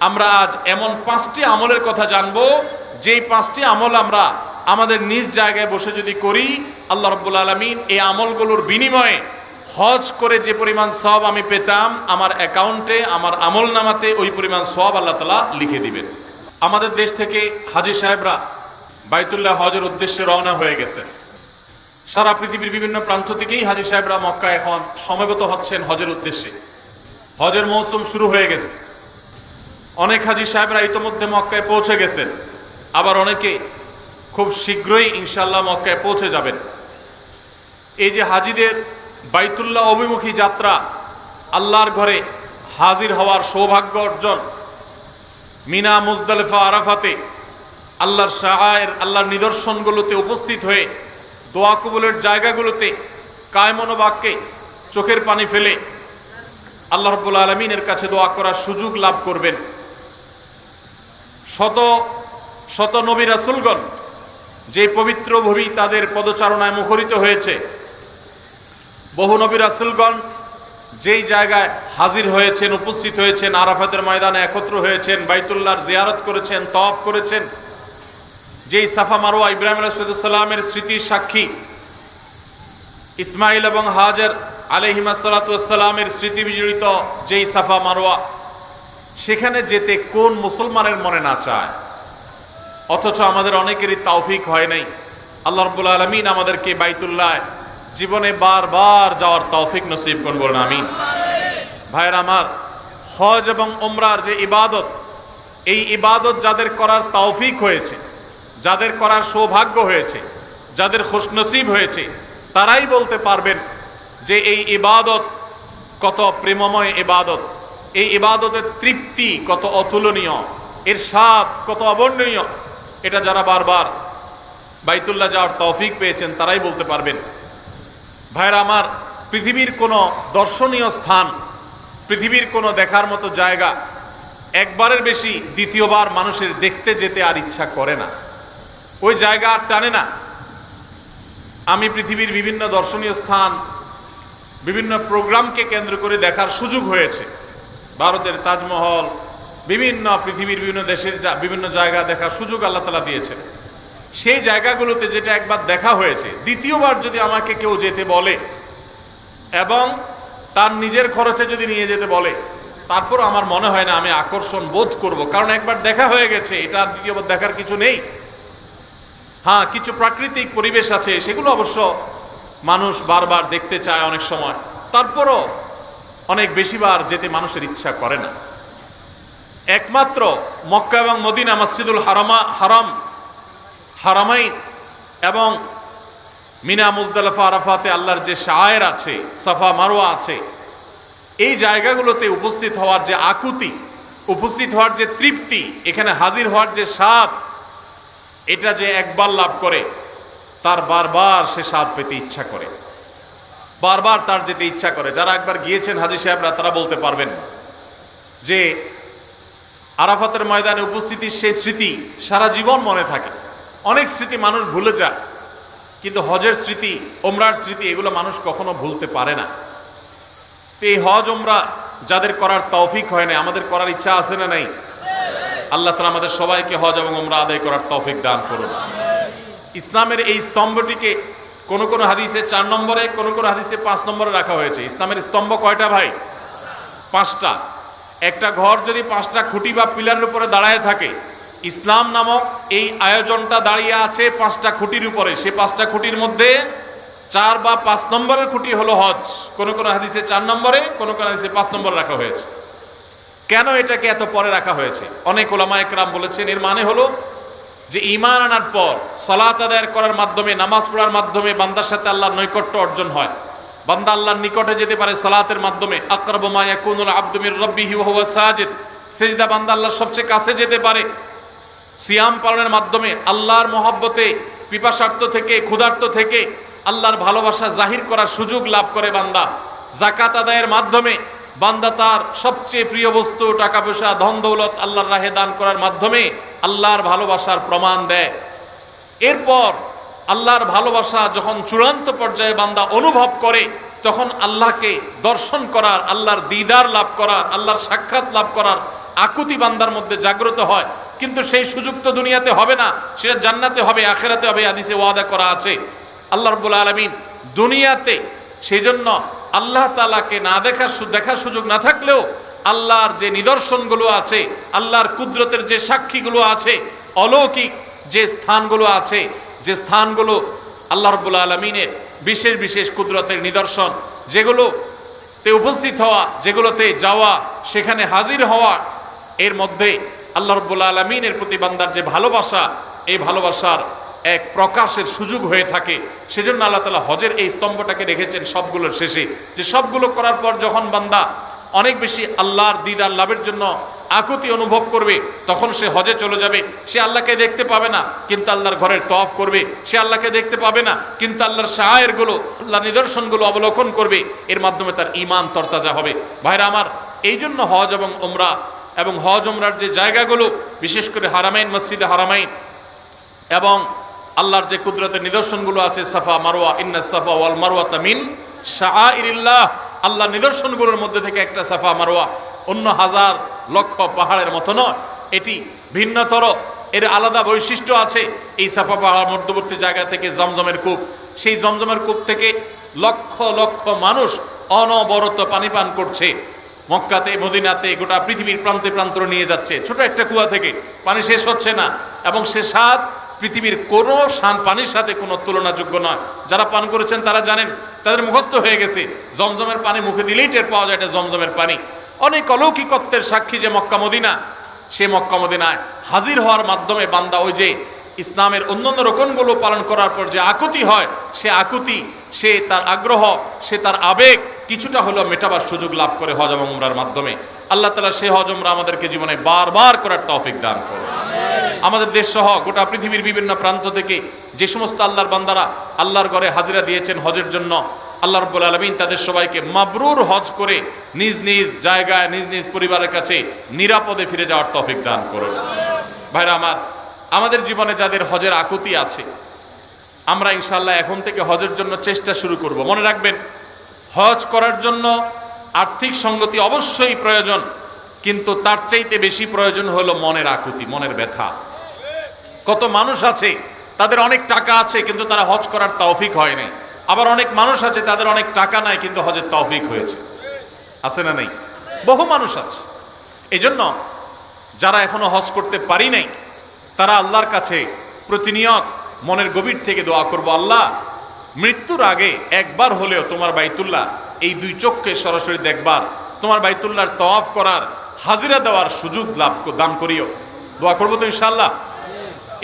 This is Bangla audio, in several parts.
আমরা আজ এমন 5টি আমলের কথা জানবো, যেই 5টি আমল আমরা আমাদের নিজ জায়গায় বসে যদি করি, আল্লাহ রাব্বুল আলামিন এই আমলগুলোর বিনিময়ে হজ করে যে পরিমাণ সওয়াব আমি পেতাম, আমার অ্যাকাউন্টে, আমার আমল নামাতে ওই পরিমাণ সওয়াব আল্লাহ তাআলা লিখে দিবেন। আমাদের দেশ থেকে হাজী সাহেবরা বাইতুল্লাহ হজের উদ্দেশ্যে রওনা হয়ে গেছে। সারা পৃথিবীর বিভিন্ন প্রান্ত থেকেই হাজী সাহেবরা মক্কা এখন সমবেত হচ্ছেন হজের উদ্দেশ্যে। হজের মৌসুম শুরু হয়ে গেছে। অনেক হাজী সাহেবরা ইতোমধ্যে মক্কায় পৌঁছে গেছেন, আবার অনেকে খুব শীঘ্রই ইনশাআল্লাহ মক্কায় পৌঁছে যাবেন। এই যে হাজীদের বাইতুল্লাহ অভিমুখী যাত্রা, আল্লাহর ঘরে হাজির হওয়ার সৌভাগ্য অর্জন, মিনা, মুজদালিফা, আরাফাতে আল্লাহর শাআয়ের, আল্লাহর নিদর্শনগুলোতে উপস্থিত হয়ে দোয়া কবুলের জায়গাগুলোতে কায়মনোবাক্যে চোখের পানি ফেলে আল্লাহ রাব্বুল আলামিনের কাছে দোয়া করার সুযোগ লাভ করবেন। শত শত নবী রাসূলগণ যে পবিত্র ভূমি তাদের পদচারণায় মুখরিত হয়েছে, বহু নবী রাসূলগণ যেই জায়গায় হাজির হয়েছেন, উপস্থিত হয়েছেন, আরাফাতের ময়দানে একত্র হয়েছেন, বাইতুল্লাহর জিয়ারত করেছেন, তওয়াফ করেছেন, যেই সাফা মারওয়া ইব্রাহিম আলাইহিস সালামের স্মৃতির সাক্ষী, ইসমাইল এবং হাজার আলাইহিমা সালাতু ওয়াস সালামের স্মৃতি বিজড়িত যেই সাফা মারওয়া, সেখানে যেতে কোন মুসলমানের মনে না চায়? অথচ আমাদের অনেকেরই তৌফিক হয় নাই। আল্লাহ রাব্বুল আলামিন আমাদেরকে বাইতুল্লাহ জীবনে বারবার যাওয়ার তৌফিক নসিব করুন, বলুন আমিন। ভাইয়েরা আমার, হজ এবং উমরার যে ইবাদত, এই ইবাদত যাদের করার তৌফিক হয়েছে, যাদের করার সৌভাগ্য হয়েছে, যাদের খুশনসিব হয়েছে, তারাই বলতে পারবেন যে এই ইবাদত কত প্রেমময় ইবাদত, এই ইবাদতের তৃপ্তি কত অতুলনীয়, এর স্বাদ কত অবর্ণনীয়। এটা যারা বারবার বাইতুল্লাহ যাওয়ার তৌফিক পেয়েছেন তারাই বলতে পারবেন। ভাইরা আমার, পৃথিবীর কোনো দর্শনীয় স্থান, পৃথিবীর কোনো দেখার মতো জায়গা একবারের বেশি দ্বিতীয়বার মানুষের দেখতে যেতে আর ইচ্ছা করে না, ওই জায়গা আর টানে না। আমি পৃথিবীর বিভিন্ন দর্শনীয় স্থান, বিভিন্ন প্রোগ্রামকে কেন্দ্র করে দেখার সুযোগ হয়েছে। ভারতের তাজমহল, বিভিন্ন পৃথিবীর বিভিন্ন দেশের বিভিন্ন জায়গা দেখার সুযোগ আল্লাহ তাআলা দিয়েছেন। সেই জায়গাগুলোতে যেটা একবার দেখা হয়েছে, দ্বিতীয়বার যদি আমাকে কেউ যেতে বলে এবং তার নিজের খরচে যদি নিয়ে যেতে বলে, তারপর আমার মনে হয় না আমি আকর্ষণ বোধ করব, কারণ একবার দেখা হয়ে গেছে, এটা দ্বিতীয়বার দেখার কিছু নেই। হ্যাঁ, কিছু প্রাকৃতিক পরিবেশ আছে, সেগুলো অবশ্য মানুষ বারবার দেখতে চায় অনেক সময়, তারপরও অনেক বেশিবার যেতে মানুষের ইচ্ছা করে না। একমাত্র মক্কা এবং মদিনা, মসজিদুল হারামাইন এবং মিনা, মুজদালিফা, আরাফাতে আল্লাহর যে শাআয়ের আছে, সাফা মারওয়া আছে, এই জায়গাগুলোতে উপস্থিত হওয়ার যে আকুতি, উপস্থিত হওয়ার যে তৃপ্তি, এখানে হাজির হওয়ার যে স্বাদ, এটা যে একবার লাভ করে তার বারবার সে স্বাদ পেতে ইচ্ছা করে, বারবার তার যেতে ইচ্ছা করে। যারা একবার গিয়েছেন হাজী সাহেবরা, তারা বলতে পারবেন যে আরাফাতের ময়দানে উপস্থিতির সেই স্মৃতি সারা জীবন মনে থাকে। অনেক স্মৃতি মানুষ ভুলে যায়, কিন্তু হজের স্মৃতি, ওমরার স্মৃতি, এগুলো মানুষ কখনো ভুলতে পারে না। তো এই হজ ওমরা যাদের করার তৌফিক হয় না, আমাদের করার ইচ্ছা আছে না নাই? আল্লাহ তাআলা আমাদের সবাইকে হজ এবং ওমরা আদায় করার তৌফিক দান করুন। ইসলামের এই স্তম্ভটিকে কোন কোন হাদিসে 4 নম্বরে, কোন কোন হাদিসে 5 নম্বরে রাখা হয়েছে। ইসলামের স্তম্ভ কয়টা ভাই? 5টা। একটা ঘর যদি 5টা খুঁটি বা পিলারের উপরে দাঁড়ায় থাকে, ইসলাম নামক এই আয়োজনটা দাঁড়িয়ে আছে 5টা খুঁটির উপরে। সেই 5টা খুঁটির মধ্যে 4 বা 5 নম্বরের খুঁটি হলো হজ। কোন কোন হাদিসে 4 নম্বরে, কোন কোন হাদিসে 5 নম্বরে রাখা হয়েছে। কেন এটাকে এত পরে রাখা হয়েছে? অনেক উলামায়ে কেরাম বলেছেন, এর মানে হলো যে ঈমান আনার পর সালাত আদায় করার মাধ্যমে, নামাজ পড়ার মাধ্যমে বান্দার সাথে আল্লাহর নৈকট্য অর্জন হয়। বান্দা আল্লাহর নিকটে যেতে পারে সালাতের মাধ্যমে। আকরাবু মা ইয়াকুনুল আবদু মির রাব্বিহি ওয়া হুয়া সাজিদ, সিজদা বান্দা আল্লাহর সবচেয়ে কাছে যেতে পারে। সিয়াম পালনের মাধ্যমে আল্লাহর মহব্বতে, পিপাসার্থ থেকে, ক্ষুধার্ত থেকে আল্লাহর ভালোবাসা জাহির করার সুযোগ লাভ করে বান্দা। যাকাত আদায়ের মাধ্যমে বান্দা তার সবচেয়ে প্রিয় বস্তু, টাকা পয়সা, ধন দৌলত আল্লাহর রাহে দান করার মাধ্যমে আল্লাহর ভালোবাসার প্রমাণ দেয়। এরপর আল্লাহর ভালোবাসা যখন চূড়ান্ত পর্যায়ে বান্দা অনুভব করে, তখন আল্লাহকে দর্শন করার, আল্লাহর দিদার লাভ করার, আল্লাহর সাক্ষাৎ লাভ করার আকুতি বান্দার মধ্যে জাগ্রত হয়, কিন্তু সেই সুযোগ তো দুনিয়াতে হবে না, সেটা জান্নাতে হবে, আখিরাতে হবে। হাদিসে ওয়াদা করা আছে আল্লাহ রাব্বুল আলামিন দুনিয়াতে, সেই জন্য আল্লাহ তাআলাকে না দেখার সুযোগ না থাকলেও আল্লাহর যে নিদর্শনগুলো আছে, আল্লাহর কুদরতের যে সাক্ষীগুলো আছে, অলৌকিক যে স্থানগুলো আছে, যে স্থানগুলো আল্লাহ রাব্বুল আলামিনের বিশেষ বিশেষ কুদরতের নিদর্শন, যেগুলোতে উপস্থিত হওয়া, যেগুলোতে যাওয়া, সেখানে হাজির হওয়া, এর মধ্যে আল্লাহ রাব্বুল আলামিনের প্রতি বান্দার যে ভালোবাসা, এই ভালোবাসার এক প্রকাশের সুযোগ হয়ে থাকে। সেজন্য আল্লাহ তাআলা হজের এই স্তম্ভটাকে রেখেছেন সবগুলোর শেষে, যে সবগুলো করার পর যখন বান্দা অনেক বেশি আল্লাহর দিদার লাভের জন্য আকুতি অনুভব করবে, তখন সে হজে চলে যাবে। সে আল্লাহকে দেখতে পাবে না, কিন্তু আল্লাহর ঘরের তওয়াফ করবে। সে আল্লাহকে দেখতে পাবে না, কিন্তু আল্লাহর শাআয়েরগুলো, আল্লাহর নিদর্শনগুলো অবলোকন করবে। এর মাধ্যমে তার ঈমান তরতাজা হবে। ভাইরা আমার, এই জন্য হজ এবং উমরা এবং হজ উমরার যে জায়গাগুলো, বিশেষ করে হারামাইন, মসজিদে হারামাইন এবং আল্লাহর যে কুদরতের নিদর্শনগুলো আছে, সাফা মারওয়া, ইন্নাস সাফা ওয়াল মারওয়াতা মিন শাআইরিল্লাহ, আল্লাহর নিদর্শনগুলোর মধ্যে থেকে একটা সাফা মারওয়া, অন্য হাজার লক্ষ পাহাড়ের মতো নয়, এটি ভিন্নতর, এর আলাদা বৈশিষ্ট্য আছে। এই সাফা পাহাড় মধ্যবর্তী জায়গা থেকে জমজমের কূপ, সেই জমজমের কূপ থেকে লক্ষ লক্ষ মানুষ অনবরত পানি পান করছে। মক্কাতে, মদিনাতে, গোটা পৃথিবীর প্রান্তে প্রান্তরে নিয়ে যাচ্ছে। ছোট একটা কুয়া থেকে পানি শেষ হচ্ছে না, এবং সে স্বাদ পৃথিবীর কোনো পানির সাথে কোনো তুলনাযোগ্য নয়। যারা পান করেছেন তারা জানেন, তাদের মুখস্থ হয়ে গেছে, জমজমের পানি মুখে দিলেই টের পাওয়া যায় এটা জমজমের পানি। অনেক অলৌকিকত্বের সাক্ষী যে মক্কা মদিনা, সে মক্কা মদিনায় হাজির হওয়ার মাধ্যমে বান্দা ওই যে ইসলামের অন্যান্য রকমগুলো পালন করার পর যে আকুতি হয়, সে আকুতি, সে তার আগ্রহ, সে তার আবেগ কিছুটা হলেও মেটাবার সুযোগ লাভ করে হজ এবং উমরার মাধ্যমে। আল্লাহ তাআলা সে হজ উমরা আমাদেরকে জীবনে বারবার করার তৌফিক দান করুন। আমাদের দেশ সহ গোটা পৃথিবীর বিভিন্ন প্রান্ত থেকে যে সমস্ত আল্লাহর বান্দারা আল্লাহর ঘরে হাজিরা দিয়েছেন হজের জন্য, আল্লাহ রাব্বুল আলামিন তাদের সবাইকে মাবরুর হজ করে নিজ নিজ জায়গায়, নিজ নিজ পরিবারের কাছে নিরাপদে ফিরে যাওয়ার তৌফিক দান করুন। ভাইরা আমার, আমাদের জীবনে যাদের হজের আকুতি আছে, আমরা ইনশাআল্লাহ এখন থেকে হজের জন্য চেষ্টা শুরু করব। মনে রাখবেন, হজ করার জন্য আর্থিক সঙ্গতি অবশ্যই প্রয়োজন, কিন্তু তার চাইতে বেশি প্রয়োজন হলো মনের আকুতি, মনের ব্যথা। কত মানুষ আছে তাদের অনেক টাকা আছে, কিন্তু তারা হজ করার তৌফিক হয় নাই। আবার অনেক মানুষ আছে তাদের অনেক টাকা নাই, কিন্তু হজের তৌফিক হয়েছে। আছে না নেই? বহু মানুষ আছে। এই জন্য যারা এখনো হজ করতে পারি নাই, তারা আল্লাহর কাছে প্রতিনিয়ত মনের গভীর থেকে দোয়া করব, আল্লাহ মৃত্যুর আগে একবার হলেও তোমার বাইতুল্লাহ এই দুই চোখকে সরাসরি দেখবার, তোমার বাইতুল্লাহর তওয়াফ করার, হাজিরা দেওয়ার সুযোগ দান করিও। দোয়া করবো তো ইনশাআল্লাহ।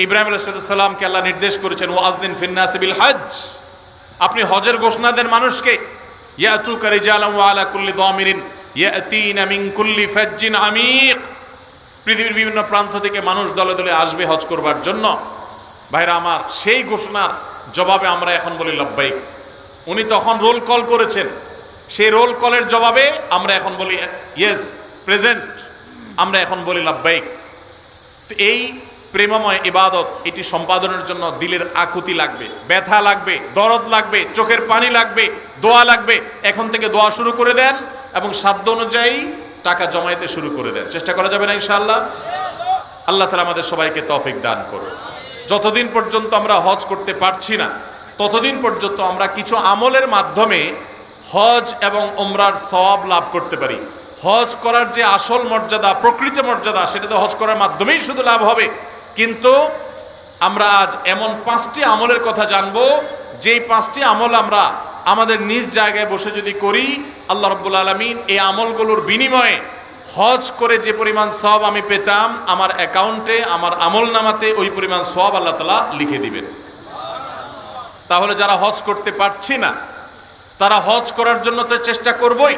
ইব্রাহিম আলাইহিস সালামকে আল্লাহ নির্দেশ করেছেন, ওয়াযিন ফিন-নাসি বিল হজ, আপনি হজের ঘোষণা দেন মানুষকে, ইয়াতুকা রিজালান ওয়া আলা কুল্লি দামিরিন ইয়াতিনা মিন কুল্লি ফাজ্জিন আমিক। পৃথিবীর বিভিন্ন প্রান্ত থেকে মানুষ দলে দলে আসবে হজ করবার জন্য। ভাইরা আমার, সেই ঘোষণার জবাবে আমরা এখন বলি লব্বাইক। উনি তখন রোল কল করেছেন, সেই রোল কলের জবাবে আমরা এখন বলি ইয়েস, প্রেজেন্ট, আমরা এখন বলি লব্বাইক। তো এই প্রেমময় ইবাদত, এটি সম্পাদনের জন্য দিলের আকুতি লাগবে, ব্যথা লাগবে, দরদ লাগবে, চোখের পানি লাগবে, দোয়া লাগবে। এখন থেকে দোয়া শুরু করে দেন এবং সাধ্য অনুযায়ী টাকা জমাইতে শুরু করে দেন। চেষ্টা করা যাবে না ইনশাআল্লাহ? আল্লাহ তাআলা আমাদের সবাইকে তৌফিক দান করুন। যতদিন পর্যন্ত আমরা হজ করতে পারছি না, ততদিন পর্যন্ত আমরা কিছু আমলের মাধ্যমে হজ এবং উমরার সওয়াব লাভ করতে পারি। হজ করার যে আসল মর্যাদা, প্রকৃত মর্যাদা, সেটা তো হজ করার মাধ্যমেই শুধু লাভ হবে। কিন্তু আমরা আজ এমন 5টি আমলের কথা জানবো, যেই 5টি আমল আমরা আমাদের নিজ জায়গায় বসে যদি করি, আল্লাহ রাব্বুল আলামিন এই আমলগুলোর বিনিময়ে হজ করে যে পরিমাণ সওয়াব আমি পেতাম, আমার অ্যাকাউন্টে, আমার আমলনামাতে ওই পরিমাণ সওয়াব আল্লাহ তাআলা লিখে দিবেন। তাহলে যারা হজ করতে পারছি না, তারা হজ করার জন্য তো চেষ্টা করবই,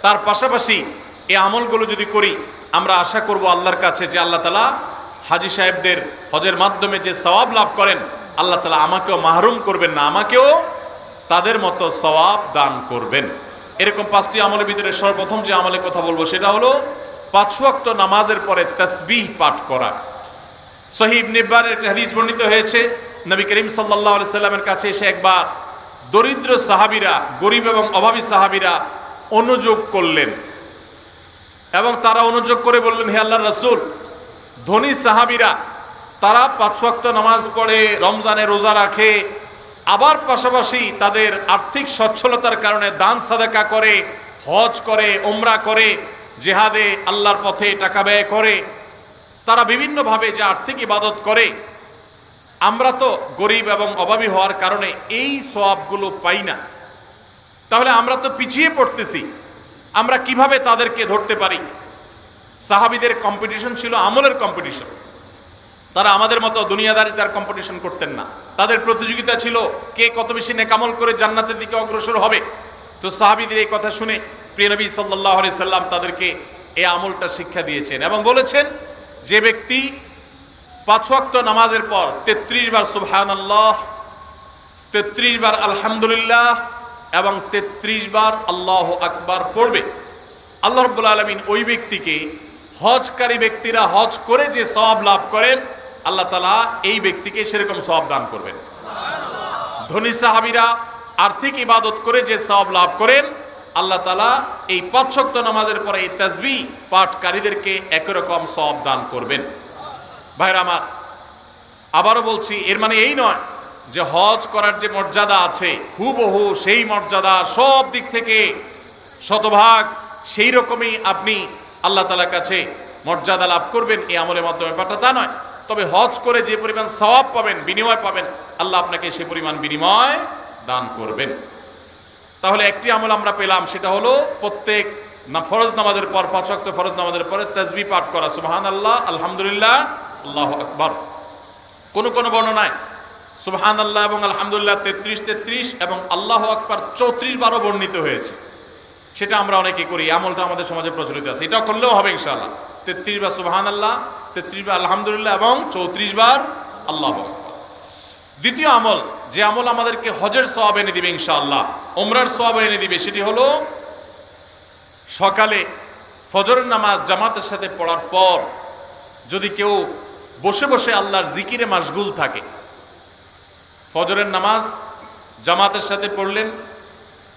তার পাশাপাশি এই আমলগুলো যদি করি, আমরা আশা করব আল্লাহর কাছে যে আল্লাহ তাআলা হাজী সাহেবদের হজের মাধ্যমে যে সওয়াব লাভ করেন, আল্লাহ তাআলা আমাকেও মাহরুম করবেন না, আমাকেও তাদের মতো সওয়াব দান করবেন। এরকম 5টি আমলের ভিতরে সর্বপ্রথম যে আমলের কথা বলবো সেটা হলো 5 ওয়াক্ত নামাজের পরে তাসবিহ পাঠ করা। সহিহ ইবনে হিব্বানের একটা হাদিস বর্ণিত হয়েছে, নবী করিম সাল্লাল্লাহু আলাইহি সাল্লামের কাছে এসে একবার দরিদ্র সাহাবীরা, গরিব এবং অভাবী সাহাবীরা অনুযোগ করলেন এবং তারা অনুযোগ করে বললেন, হে আল্লাহর রাসূল, ধনী সাহাবীরা তারা 5 ওয়াক্ত নামাজ পড়ে, রমজানে রোজা রাখে, আবার পাশাপাশি তাদের আর্থিক সচ্ছলতার কারণে দান সাদাকা করে, হজ করে, ওমরা করে, জিহাদে আল্লাহর পথে টাকা ব্যয় করে, তারা বিভিন্নভাবে যে আর্থিক ইবাদত করে, আমরা তো গরিব এবং অভাবী হওয়ার কারণে এই সওয়াবগুলো পাই না। তাহলে আমরা তো পিছিয়ে পড়তেছি, আমরা কিভাবে তাদেরকে ধরতে পারি? সাহাবীদের কম্পিটিশন ছিল আমলের কম্পিটিশন। তারা আমাদের মতো দুনিয়াদারিতার কম্পিটিশন করতেন না। তাদের প্রতিযোগিতা ছিল কে কত বেশি নেকামল করে জান্নাতের দিকে অগ্রসর হবে। তো সাহাবীদের এই কথা শুনে প্রিয় নবী সাল্লাল্লাহু আলাইহি সাল্লাম তাদেরকে এই আমলটা শিক্ষা দিয়েছেন এবং বলেছেন, যে ব্যক্তি 5 ওয়াক্ত নামাজের পর 33 বার সুবহানাল্লাহ, 33 বার আলহামদুলিল্লাহ এবং 33 বার আল্লাহু আকবার পড়বে, আল্লাহ রাব্বুল আলামিন ওই ব্যক্তিকে, হজকারী ব্যক্তিরা হজ করে যে সওয়াব লাভ করেন, আল্লাহ তাআলা এই ব্যক্তিকে সেরকম সওয়াব দান করবেন। ধনী সাহাবীরা আর্থিক ইবাদত করে যে সওয়াব লাভ করেন, আল্লাহ তাআলা এই 5 ওয়াক্ত নামাজের পরে এই তাসবিহ পাঠকারীদেরকে একই রকম সওয়াব দান করবেন। ভাইরা আমার, আবারও বলছি, এর মানে এই নয় যে হজ করার যে মর্যাদা আছে হুবহু সেই মর্যাদা সব দিক থেকে শতভাগ সেই রকমই আপনি আল্লাহ তাআলার কাছে মর্যাদা লাভ করবেন এই আমলের মাধ্যমে, ব্যাপারটা তা নয়। তবে হজ করে যে পরিমাণ সওয়াব পাবেন, বিনিময় পাবেন, আল্লাহ আপনাকে সেই পরিমাণ বিনিময় দান করবেন। তাহলে একটি আমল আমরা পেলাম, সেটা হলো প্রত্যেক ফরজ নামাজের পর, 5 ওয়াক্ত ফরজ নামাজের পরে তাসবিহ পাঠ করা, সুবহানাল্লাহ, আলহামদুলিল্লাহ, আল্লাহু আকবার। কোন কোন বর্ণনায় সুবহানাল্লাহ এবং আলহামদুলিল্লাহ 33 এবং আল্লাহু আকবার 34 বারও বর্ণিত হয়েছে। সেটা আমরা অনেকে করি, আমলটা আমাদের সমাজে প্রচলিত আছে, এটা করলেও হবে ইনশাআল্লাহ। 33 বার সুবহানাল্লাহ, 33 বার আলহামদুলিল্লাহ এবং 34 বার আল্লাহু আকবার। দ্বিতীয় আমল, যে আমল আমাদেরকে হজের সওয়াব এনে দিবে ইনশাআল্লাহ, ওমরার সওয়াব এনে দিবে, সেটি হলো সকালে ফজরের নামাজ জামাতের সাথে পড়ার পর যদি কেউ বসে বসে আল্লাহর জিকিরে মাশগুল থাকে, ফজরের নামাজ জামাতের সাথে পড়লেন,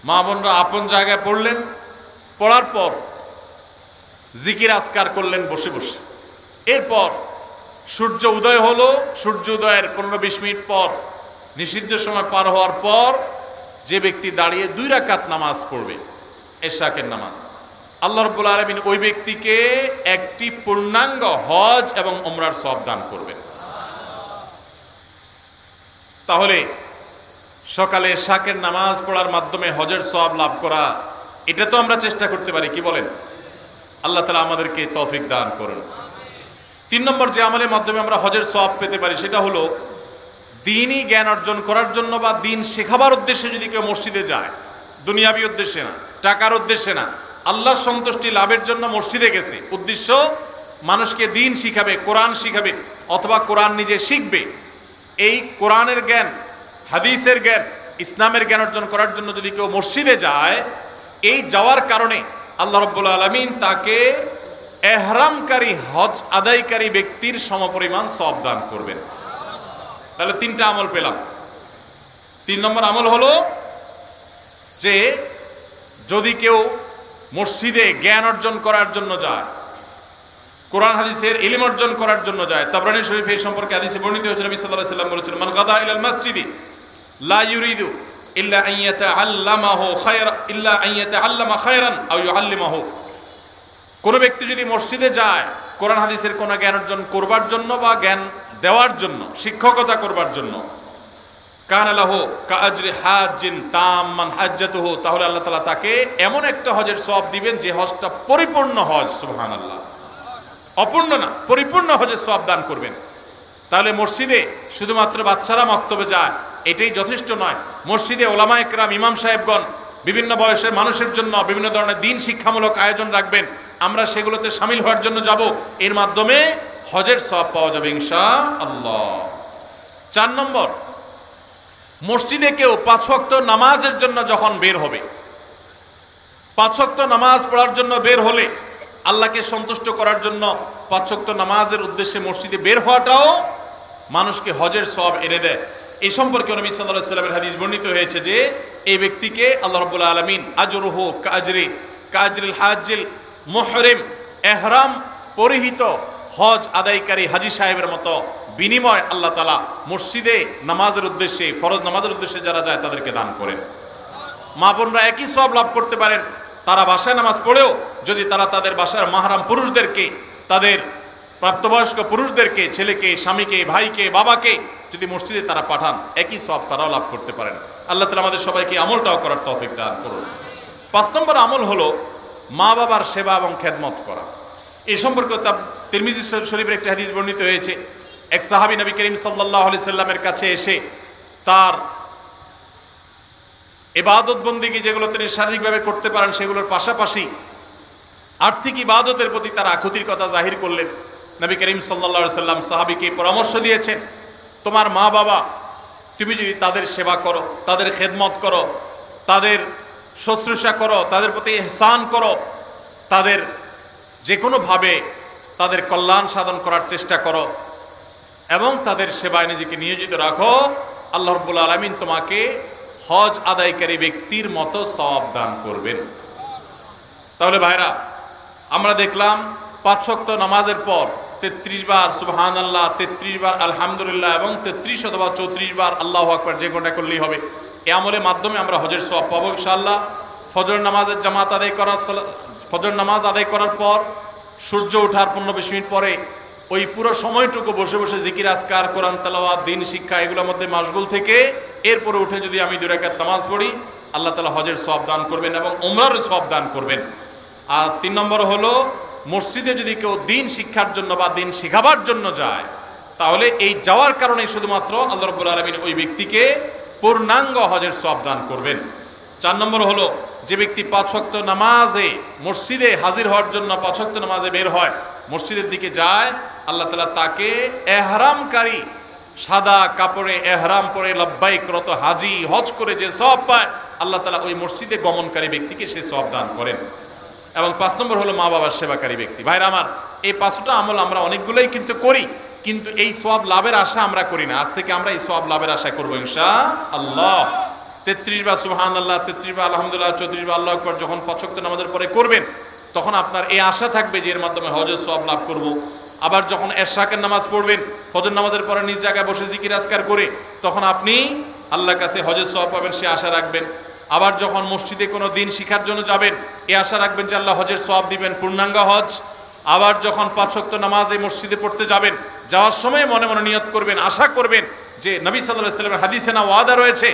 মা বোনরা আপন জায়গায় পড়লেন, পড়ার পর জিকির আজকার করলেন বসে বসে, এরপর সূর্য উদয় হলো, সূর্য উদয়ের 15-20 মিনিট পর, নিষিদ্ধ সময় পার হওয়ার পর যে ব্যক্তি দাঁড়িয়ে 2 রাকাত নামাজ পড়বে, এশাকের নামাজ, আল্লাহ রাব্বুল আলামিন ওই ব্যক্তিকে একটি পূর্ণাঙ্গ হজ এবং ওমরার সওয়াব দান করবেন। তাহলে সকালে এশাকের নামাজ পড়ার মাধ্যমে হজের সওয়াব লাভ করা, এটা তো আমরা চেষ্টা করতে পারি, কি বলেন? আল্লাহ তাআলা আমাদেরকে তৌফিক দান করুন। 3 নম্বর যে আমলের মাধ্যমে আমরা হজের সওয়াব পেতে পারি, সেটা হলো দ্বীনি জ্ঞান অর্জন করার জন্য বা দ্বীন শেখাবার উদ্দেশ্যে যদি কেউ মসজিদে যায়, দুনিয়াবি উদ্দেশ্যে না, টাকার উদ্দেশ্যে না, আল্লাহর সন্তুষ্টি লাভের জন্য মসজিদে গেছে, উদ্দেশ্য মানুষকে দ্বীন শিখাবে, কোরআন শিখাবে, অথবা কোরআন নিজে শিখবে, এই কোরআনের জ্ঞান, হাদিসের জ্ঞান, ইসলামের জ্ঞান অর্জন করার জন্য যদি কেউ মসজিদে যায়, এই যাওয়ার কারণে আল্লাহ রাব্বুল আলামিন তাকে এহরামকারী, হজ আদায়কারী ব্যক্তির সমপরিমাণ সওয়াব দান করবেন। তাহলে 3টা আমল পেলাম। 3 নম্বর আমল হলো যে যদি কেউ মসজিদে জ্ঞান অর্জন করার জন্য যায়, কোরআন হাদিসের ইলম অর্জন করার জন্য যায়, তাবরানী শরীফে এই সম্পর্কে হাদিসে বর্ণিত হয়েছে, নবী সাল্লাল্লাহু আলাইহি ওয়াসাল্লাম বলেছেন, মান গাদা ইলাল মসজিদি লা ইউরিদু ইল্লা আন ইয়াতাআল্লামাহু খায়রান, ইল্লা আন ইয়াতাআল্লামা খায়রান আও ইউআল্লিমাহু। কোন ব্যক্তি যদি মসজিদে যায় কোরআন হাদিসের কোন জ্ঞান অর্জন করবার জন্য বা জ্ঞান দেওয়ার জন্য, শিক্ষকতা করবার জন্য, কানা লাহু কাআজরি হাজ্জিন তাম্মান হাজ্জাতুহু, তাহলে আল্লাহ তাআলা তাকে এমন একটা হজের সওয়াব দিবেন যে হজটা পরিপূর্ণ হজ, সুবহানাল্লাহ, অপূর্ণ না, পরিপূর্ণ হজের সওয়াব দান করবেন। তাহলে মসজিদে শুধুমাত্র বাচ্চারা মক্তবে যায় এটাই যথেষ্ট নয়, মসজিদে ওলামায়ে কেরাম, ইমাম সাহেবগণ বিভিন্ন বয়সের মানুষের জন্য বিভিন্ন ধরনের দ্বীন শিক্ষামূলক আয়োজন রাখবেন, আমরা সেগুলোতে শামিল হওয়ার জন্য যাব, এর মাধ্যমে হজের সওয়াব পাওয়া যাবে ইনশাআল্লাহ। 4 নম্বর, মসজিদে কেউ 5 ওয়াক্ত নামাজের জন্য যখন বের হবে, 5 ওয়াক্ত নামাজ পড়ার জন্য বের হলে, আল্লাহকে সন্তুষ্ট করার জন্য 5 ওয়াক্ত নামাজের উদ্দেশ্যে মসজিদে বের হওয়াটাও মানুষকে হজের সওয়াব এনে দেয়। এই সম্পর্কে নবী সাল্লাল্লাহু আলাইহি ওয়াসাল্লামের হাদিস বর্ণিত হয়েছে যে এই ব্যক্তিকে আল্লাহ রাব্বুল আলামিন আজরুহু কাজরিল হাজ্জিল মুহরিম এহরাম পরিহিত হজ আদায়কারী হাজী সাহেবের মতো বিনিময় আল্লাহ তাআলা মসজিদে নামাজের উদ্দেশ্যে, ফরজ নামাজের উদ্দেশ্যে যারা যায় তাদেরকে দান করেন। মা বোনরা একই সওয়াব লাভ করতে পারেন। তারা বাসায় নামাজ পড়েও যদি তারা তাদের বাসার মাহরাম পুরুষদেরকে, তাদের প্রাপ্তবয়স্ক পুরুষদেরকে, ছেলেকে, স্বামীকে, ভাইকে, বাবাকে যদি মসজিদে তারা পাঠান, একই সওয়াব তারাও লাভ করতে পারেন। আল্লাহ তাআলা আমাদের সবাইকে আমলটাও করার তৌফিক দান করুন। 5 নম্বর আমল হলো মা বাবার সেবা এবং খেদমত করা। এই সম্পর্কে তিরমিজি শরীফের একটি হাদিস বর্ণিত হয়েছে। এক সাহাবী নবী করিম সাল্লাল্লাহু আলাইহি সাল্লামের কাছে এসে তার ইবাদত বন্দেগী যেগুলো তিনি শারীরিকভাবে করতে পারেন সেগুলোর পাশাপাশি আর্থিক ইবাদতের প্রতি তার আকুতির কথা জাহির করলেন। নবী করিম সাল্লাল্লাহু আলাইহি সাল্লাম সাহাবীকে পরামর্শ দিয়েছেন, তোমার মা বাবা, তুমি যদি তাদের সেবা করো, তাদের খেদমত করো, তাদের শুশ্রূষা করো, তাদের প্রতি ইহসান করো, তাদের যে কোনোভাবে তাদের কল্যাণ সাধন করার চেষ্টা করো এবং তাদের সেবায় নিজেকে নিয়োজিত রাখো, আল্লাহ রাব্বুল আলামিন তোমাকে হজ আদায়কারী ব্যক্তির মতো সওয়াব দান করবেন। তাহলে ভাইরা, আমরা দেখলাম 5 ওয়াক্ত নামাজের পর 33 বার সুবহানাল্লাহ, 33 বার আলহামদুলিল্লাহ এবং 33 অথবা 34 বার আল্লাহু আকবার যে কোনটা করলেই হবে। এই আমলের মাধ্যমে আমরা হজের সওয়াব পাবো ইনশাআল্লাহ। ফজর নামাজের জামাত আদায় করার, ফজর নামাজ আদায় করার পর সূর্য ওঠার 15-20 মিনিট পরে ওই পুরো সময়টুকু বসে বসে জিকির আজকার, কোরআন তেলাওয়াত, দিন শিক্ষা এগুলোর মধ্যে মাশগুল থেকে এরপরে উঠে যদি আমি 2 রাকাত নামাজ পড়ি, আল্লাহ তাআলা হজের সওয়াব দান করবেন এবং উমরার সওয়াব দান করবেন। আর 3 নম্বর হলো মসজিদে যদি কেউ দিন শিক্ষার জন্য বা দিন শেখাবার জন্য যায়, তাহলে এই যাওয়ার কারণে শুধুমাত্র আল্লাহ রাব্বুল আলামিন ওই ব্যক্তিকে পূর্ণাঙ্গ হজের সওয়াব দান করবেন। 4 নম্বর হলো যে ব্যক্তি 5 ওয়াক্ত নামাজে মসজিদে হাজির হওয়ার জন্য 5 ওয়াক্ত নামাজে বের হয়, মসজিদের দিকে যায়, আল্লাহ তাআলা তাকে এহরামকারী, সাদা কাপড়ে এহরাম পরে লব্বাইক রত হাজি হজ করে যে সওয়াব পায়, আল্লাহ তাআলা ওই মসজিদে গমনকারী ব্যক্তিকে সেই সওয়াব দান করেন। এবং 5 নম্বর হলো মা বাবার সেবাকারী ব্যক্তি। ভাইরা আমার, এই 5টা আমল আমরা অনেকগুলোই কিন্তু করি, কিন্তু এই সওয়াব লাভের আশা আমরা করি না। আজ থেকে আমরা এই সওয়াব লাভের আশা করবো ইনশাআল্লাহ। 33 বার সুবহানাল্লাহ, 33 বার আলহামদুলিল্লাহ, 34 বার আল্লাহু আকবার যখন 5 ওয়াক্ত নামাজের পরে করবেন, তখন আপনার এই আশা থাকবে যে এর মাধ্যমে হজের সওয়াব লাভ করব। আবার যখন এশরাকের নামাজ পড়বেন, ফজর নামাজের পরে নিজ জায়গায় বসে জিকির আজকার করে, তখন আপনি আল্লাহর কাছে হজের সওয়াব পাবেন, সে আশা রাখবেন। আবার যখন মসজিদে কোনো দিন শিখার জন্য যাবেন, এই আশা রাখবেন যে আল্লাহ হজের সওয়াব দিবেন, পূর্ণাঙ্গ হজ। আবার যখন 5 ওয়াক্ত নামাজ এই মসজিদে পড়তে যাবেন, যাওয়ার সময় মনে মনে নিয়ত করবেন, আশা করবেন যে নবী সাল্লাল্লাহু আলাইহি ওয়াসাল্লামের হাদিসে না ওয়াদা রয়েছে,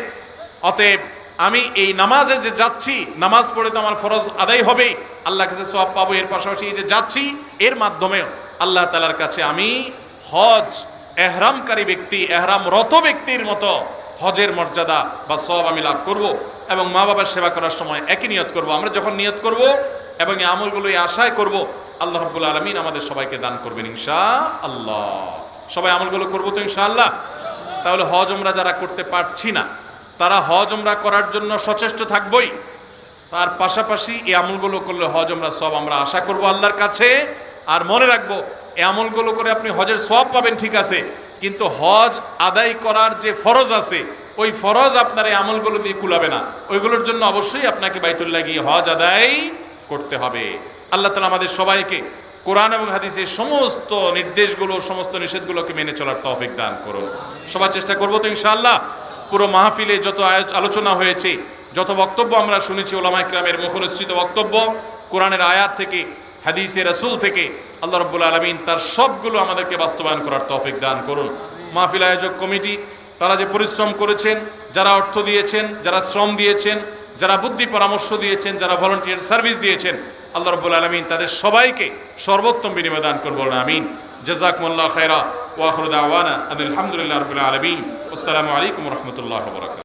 অতএব আমি এই নামাজে যে যাচ্ছি, নামাজ পড়ে তো আমার ফরজ আদায় হবে, আল্লাহর কাছে সওয়াব পাবো, এর পাশাপাশি এই যে যাচ্ছি এর মাধ্যমেও আল্লাহ তাআলার কাছে আমি হজ এহরামকারী ব্যক্তি, এহরামরত ব্যক্তির মতো হজের মর্যাদা বা সওয়াব আমি লাভ করব। এবং মা বাবার সেবা করার সময় একই নিয়ত করব। আমরা যখন নিয়ত করব এবং এই আমলগুলো এই আশায় করব, আল্লাহ রাব্বুল আলামিন আমাদের সবাইকে দান করবেন ইনশাআল্লাহ। সবাই আমলগুলো করব তো ইনশাআল্লাহ। তাহলে হজ উমরা যারা করতে পারছি না, তারা হজ উমরা করার জন্য সচেষ্ট থাকবই, তার পাশাপাশি এই আমলগুলো করলে হজ উমরা সব আমরা আশা করব আল্লাহর কাছে। আর মনে রাখবো, এই আমলগুলো করে আপনি হজের সওয়াব পাবেন ঠিক আছে, কিন্তু হজ আদায় করার যে ফরজ আছে, ওই ফরজ আপনার এই আমলগুলো দিয়ে কুলাবে না। ওইগুলোর জন্য অবশ্যই আপনাকে বাইতুল্লাহ গিয়ে হজ আদায় করতে হবে। আল্লাহ তাআলা আমাদের সবাইকে কোরআন এবং হাদিসের সমস্ত নির্দেশগুলো, সমস্ত নিষেধগুলোকে মেনে চলার তৌফিক দান করুন। সবার চেষ্টা করবো তো ইনশাআল্লাহ। পুরো মাহফিলে যত আলোচনা হয়েছে, যত বক্তব্য আমরা শুনেছি, ওলামায়ে কেরামের মুখনিসৃত বক্তব্য, কোরআনের আয়াত থেকে, হাদিসে রাসূল থেকে, আল্লাহ রাব্বুল আলামিন তার সবগুলো আমাদেরকে বাস্তবায়ন করার তৌফিক দান করুন। মাহফিল আয়োজক কমিটি, তারা যে পরিশ্রম করেছেন, যারা অর্থ দিয়েছেন, যারা শ্রম দিয়েছেন, যারা বুদ্ধি পরামর্শ দিয়েছেন, যারা ভলান্টিয়ার সার্ভিস দিয়েছেন, আল্লাহ রাব্বুল আলামিন তাদের সবাইকে সর্বোত্তম বিনিময় দান করুন, আমিন। জাযাকুমুল্লাহু খায়রা ওয়া আখিরু দাওয়ানা আলহামদুলিল্লাহি রাব্বিল আলামিন। আসসালামু আলাইকুম ওয়া রাহমাতুল্লাহি ওয়া বারাকাতুহু।